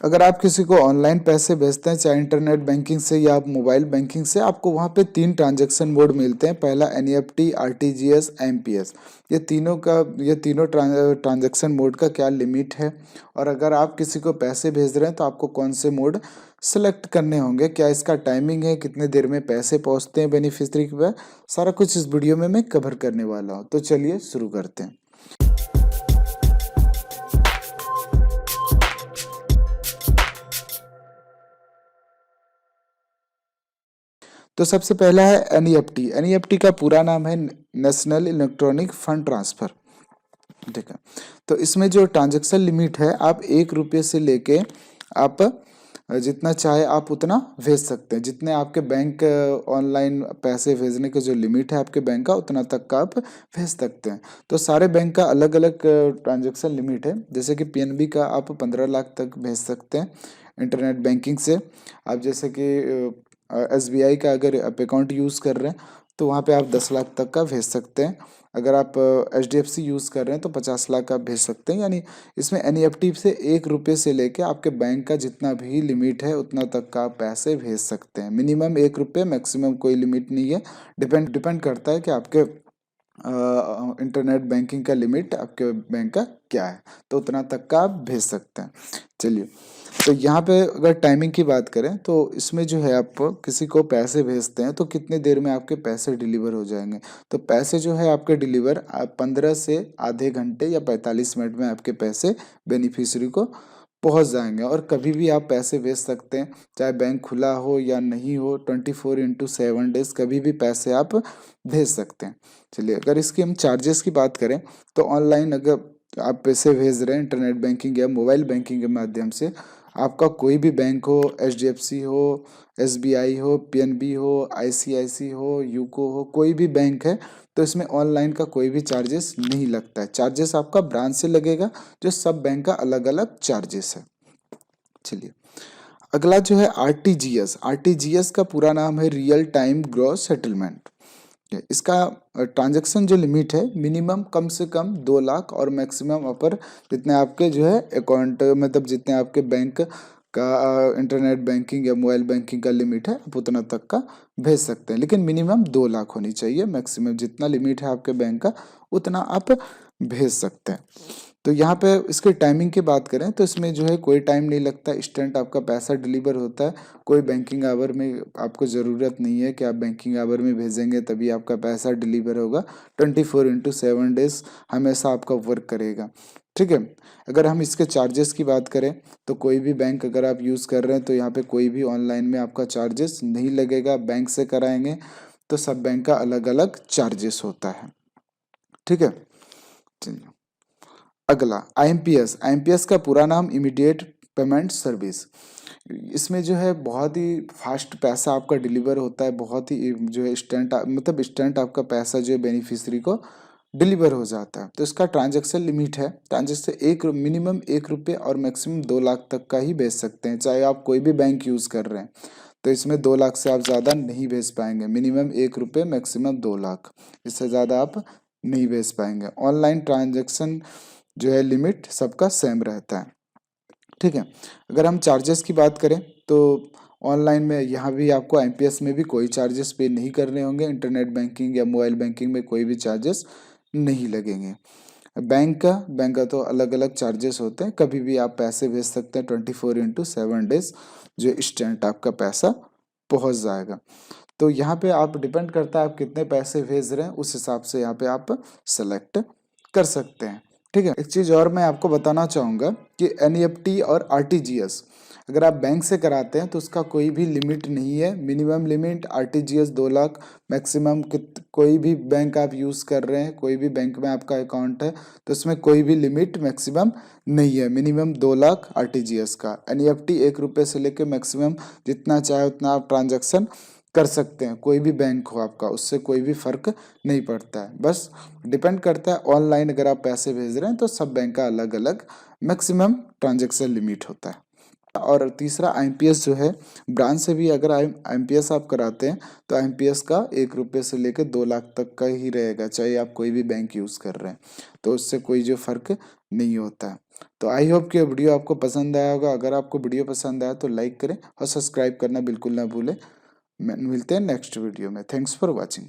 अगर आप किसी को ऑनलाइन पैसे भेजते हैं, चाहे इंटरनेट बैंकिंग से या आप मोबाइल बैंकिंग से, आपको वहाँ पे 3 ट्रांजैक्शन मोड मिलते हैं। पहला एनईएफटी, आरटीजीएस, आईएमपीएस। ये तीनों ट्रांजैक्शन मोड का क्या लिमिट है, और अगर आप किसी को पैसे भेज रहे हैं तो आपको कौन से मोड सेलेक्ट करने होंगे, क्या इसका टाइमिंग है, कितने देर में पैसे पहुँचते हैं बेनिफिशरी के पास, सारा कुछ इस वीडियो में मैं कवर करने वाला हूँ। तो चलिए शुरू करते हैं। तो सबसे पहला है एनईएफटी। एनईएफटी का पूरा नाम है नेशनल इलेक्ट्रॉनिक फंड ट्रांसफर। ठीक है। तो इसमें जो ट्रांजैक्शन लिमिट है, आप 1 रुपये से लेके आप जितना चाहे आप उतना भेज सकते हैं। जितने आपके बैंक ऑनलाइन पैसे भेजने के जो लिमिट है आपके बैंक का, उतना तक का आप भेज सकते हैं। तो सारे बैंक का अलग अलग ट्रांजैक्शन लिमिट है। जैसे कि पीएनबी का आप 15 लाख तक भेज सकते हैं इंटरनेट बैंकिंग से। आप जैसे कि एसबीआई का अगर आप अकाउंट यूज़ कर रहे हैं तो वहाँ पे आप 10 लाख तक का भेज सकते हैं। अगर आप एचडीएफसी यूज़ कर रहे हैं तो 50 लाख आप भेज सकते हैं। यानी इसमें एनईएफटी से 1 रुपये से लेके आपके बैंक का जितना भी लिमिट है उतना तक का आप पैसे भेज सकते हैं। मिनिमम 1 रुपये, मैक्सिमम कोई लिमिट नहीं है। डिपेंड करता है कि आपके इंटरनेट बैंकिंग का लिमिट आपके बैंक का क्या है, तो उतना तक का आप भेज सकते हैं। चलिए, तो यहाँ पे अगर टाइमिंग की बात करें तो इसमें जो है, आप किसी को पैसे भेजते हैं तो कितने देर में आपके पैसे डिलीवर हो जाएंगे। तो पैसे जो है आपके डिलीवर 15 से आधे घंटे या 45 मिनट में आपके पैसे बेनिफिशियरी को पहुंच जाएंगे। और कभी भी आप पैसे भेज सकते हैं, चाहे बैंक खुला हो या नहीं हो, 24x7 कभी भी पैसे आप भेज सकते हैं। चलिए, अगर इसकी हम चार्जेस की बात करें तो ऑनलाइन अगर आप पैसे भेज रहे हैं इंटरनेट बैंकिंग या मोबाइल बैंकिंग के माध्यम से, आपका कोई भी बैंक हो, एचडीएफसी हो, एसबीआई हो, पीएनबी हो, आईसीआईसी हो, यूको हो, कोई भी बैंक है, तो इसमें ऑनलाइन का कोई भी चार्जेस नहीं लगता है। चार्जेस आपका ब्रांच से लगेगा, जो सब बैंक का अलग अलग चार्जेस है। चलिए, अगला जो है आरटीजीएस। आरटीजीएस का पूरा नाम है रियल टाइम ग्रॉस सेटलमेंट। इसका ट्रांजैक्शन जो लिमिट है, मिनिमम कम से कम 2 लाख और मैक्सिमम अपर जितने आपके जो है अकाउंट, मतलब जितने आपके बैंक का इंटरनेट बैंकिंग या मोबाइल बैंकिंग का लिमिट है, आप उतना तक का भेज सकते हैं। लेकिन मिनिमम 2 लाख होनी चाहिए, मैक्सिमम जितना लिमिट है आपके बैंक का उतना आप भेज सकते हैं। तो यहाँ पे इसके टाइमिंग की बात करें तो इसमें जो है कोई टाइम नहीं लगता, इंस्टेंट आपका पैसा डिलीवर होता है। कोई बैंकिंग आवर में आपको ज़रूरत नहीं है कि आप बैंकिंग आवर में भेजेंगे तभी आपका पैसा डिलीवर होगा। 24x7 हमेशा आपका वर्क करेगा। ठीक है। अगर हम इसके चार्जेस की बात करें तो कोई भी बैंक अगर आप यूज़ कर रहे हैं तो यहाँ पे कोई भी ऑनलाइन में आपका चार्जेस नहीं लगेगा। बैंक से कराएंगे तो सब बैंक का अलग अलग चार्जेस होता है। ठीक है। चलिए, अगला आईएमपीएस। आईएमपीएस का पूरा नाम इमीडिएट पेमेंट सर्विस। इसमें जो है बहुत ही फास्ट पैसा आपका डिलीवर होता है, बहुत ही जो है इंस्टेंट, मतलब इंस्टेंट आपका पैसा जो है बेनिफिशियरी को डिलीवर हो जाता है। तो इसका ट्रांजैक्शन लिमिट है, ट्रांजैक्शन मिनिमम 1 रुपये और मैक्सिमम 2 लाख तक का ही भेज सकते हैं। चाहे आप कोई भी बैंक यूज़ कर रहे हैं तो इसमें 2 लाख से आप ज़्यादा नहीं भेज पाएंगे। मिनिमम 1 रुपये, मैक्सिमम 2 लाख, इससे ज़्यादा आप नहीं भेज पाएंगे। ऑनलाइन ट्रांजैक्शन जो है लिमिट सबका सेम रहता है। ठीक है। अगर हम चार्जेस की बात करें तो ऑनलाइन में यहाँ भी आपको आईएमपीएस में भी कोई चार्जेस पे नहीं करने होंगे। इंटरनेट बैंकिंग या मोबाइल बैंकिंग में कोई भी चार्जेस नहीं लगेंगे। बैंक का तो अलग अलग चार्जेस होते हैं। कभी भी आप पैसे भेज सकते हैं 24x7, जो इंस्टेंट आपका पैसा पहुँच जाएगा। तो यहाँ पे आप डिपेंड करता है आप कितने पैसे भेज रहे हैं, उस हिसाब से यहाँ पे आप सेलेक्ट कर सकते हैं। ठीक है। एक चीज़ और मैं आपको बताना चाहूँगा कि एनईएफटी और आरटीजीएस अगर आप बैंक से कराते हैं तो उसका कोई भी लिमिट नहीं है। Minimum limit RTGS 2 lakh, maximum कोई भी बैंक आप यूज़ कर रहे हैं, कोई भी बैंक में आपका अकाउंट है तो उसमें कोई भी लिमिट मैक्सिमम नहीं है। मिनिमम 2 लाख आरटीजीएस का। एनईएफटी 1 रुपये से लेकर मैक्सिमम जितना चाहे उतना आप ट्रांजैक्शन कर सकते हैं। कोई भी बैंक हो आपका, उससे कोई भी फर्क नहीं पड़ता है। बस डिपेंड करता है ऑनलाइन अगर आप पैसे भेज रहे हैं तो सब बैंक का अलग अलग मैक्सिमम ट्रांजैक्शन लिमिट होता है। और तीसरा आईएमपीएस जो है, ब्रांच से भी अगर आईएमपीएस आप कराते हैं तो आईएमपीएस का 1 रुपये से लेकर 2 लाख तक का ही रहेगा, चाहे आप कोई भी बैंक यूज़ कर रहे हैं, तो उससे कोई जो फर्क नहीं होता है। तो आई होप कि ये वीडियो आपको पसंद आया होगा। अगर आपको वीडियो पसंद आया तो लाइक करें और सब्सक्राइब करना बिल्कुल ना भूलें। मिलते हैं नेक्स्ट वीडियो में। Thanks for watching.